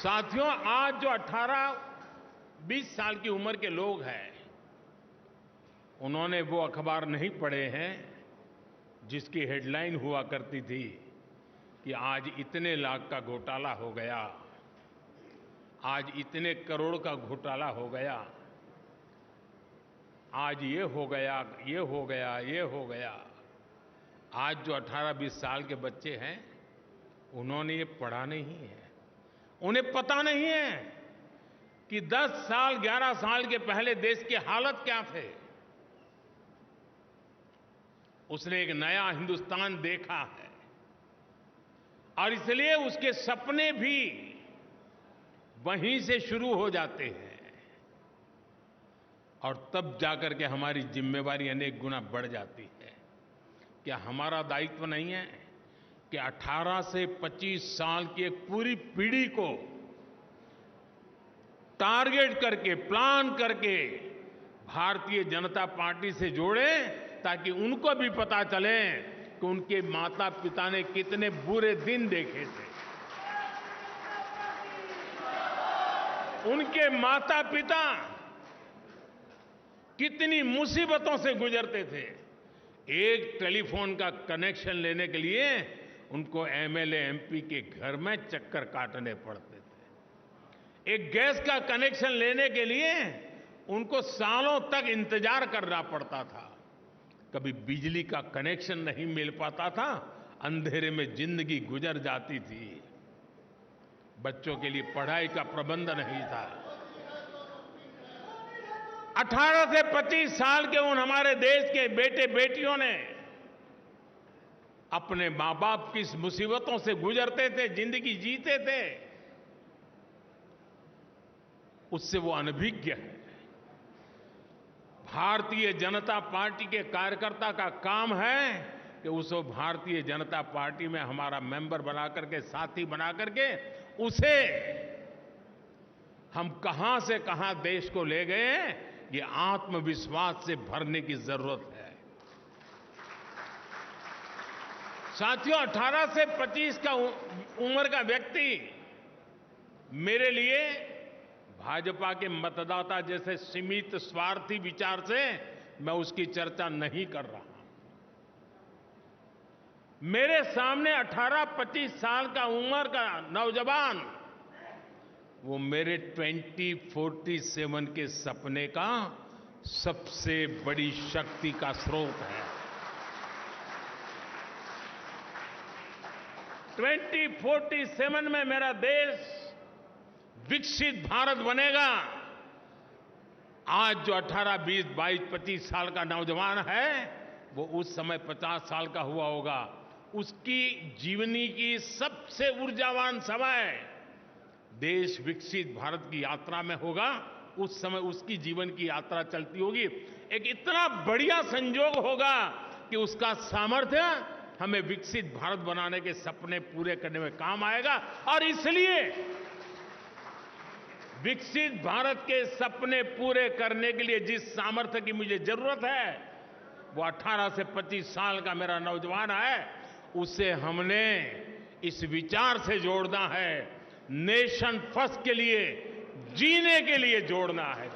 साथियों, आज जो 18-20 साल की उम्र के लोग हैं, उन्होंने वो अखबार नहीं पढ़े हैं जिसकी हेडलाइन हुआ करती थी कि आज इतने लाख का घोटाला हो गया, आज इतने करोड़ का घोटाला हो गया, आज ये हो गया, ये हो गया, ये हो गया। आज जो 18-20 साल के बच्चे हैं, उन्होंने ये पढ़ा नहीं है। उन्हें पता नहीं है कि 10 साल, 11 साल के पहले देश की हालत क्या थे। उसने एक नया हिंदुस्तान देखा है और इसलिए उसके सपने भी वहीं से शुरू हो जाते हैं और तब जाकर के हमारी जिम्मेवारी अनेक गुना बढ़ जाती है। क्या हमारा दायित्व नहीं है कि 18 से 25 साल की एक पूरी पीढ़ी को टारगेट करके, प्लान करके भारतीय जनता पार्टी से जोड़ें, ताकि उनको भी पता चले कि उनके माता पिता ने कितने बुरे दिन देखे थे, उनके माता पिता कितनी मुसीबतों से गुजरते थे। एक टेलीफोन का कनेक्शन लेने के लिए उनको एमएलए एमपी के घर में चक्कर काटने पड़ते थे। एक गैस का कनेक्शन लेने के लिए उनको सालों तक इंतजार करना पड़ता था। कभी बिजली का कनेक्शन नहीं मिल पाता था, अंधेरे में जिंदगी गुजर जाती थी। बच्चों के लिए पढ़ाई का प्रबंध नहीं था। 18 से 25 साल के उन हमारे देश के बेटे बेटियों ने अपने मां बाप की मुसीबतों से गुजरते थे, जिंदगी जीते थे, उससे वो अनभिज्ञ है। भारतीय जनता पार्टी के कार्यकर्ता का काम है कि उसको भारतीय जनता पार्टी में हमारा मेंबर बना करके, साथी बना करके, उसे हम कहां से कहां देश को ले गए, ये आत्मविश्वास से भरने की जरूरत है। साथियों, 18 से 25 का उम्र का व्यक्ति मेरे लिए भाजपा के मतदाता जैसे सीमित स्वार्थी विचार से मैं उसकी चर्चा नहीं कर रहा। मेरे सामने 18-25 साल का उम्र का नौजवान, वो मेरे 2047 के सपने का सबसे बड़ी शक्ति का स्रोत है। 2047 में मेरा देश विकसित भारत बनेगा। आज जो 18, 20, 22, 25 साल का नौजवान है, वो उस समय 50 साल का हुआ होगा। उसकी जीवनी की सबसे ऊर्जावान समय देश विकसित भारत की यात्रा में होगा। उस समय उसकी जीवन की यात्रा चलती होगी। एक इतना बढ़िया संयोग होगा कि उसका सामर्थ्य हमें विकसित भारत बनाने के सपने पूरे करने में काम आएगा। और इसलिए विकसित भारत के सपने पूरे करने के लिए जिस सामर्थ्य की मुझे जरूरत है, वो 18 से 25 साल का मेरा नौजवान है। उसे हमने इस विचार से जोड़ना है, नेशन फर्स्ट के लिए, जीने के लिए जोड़ना है।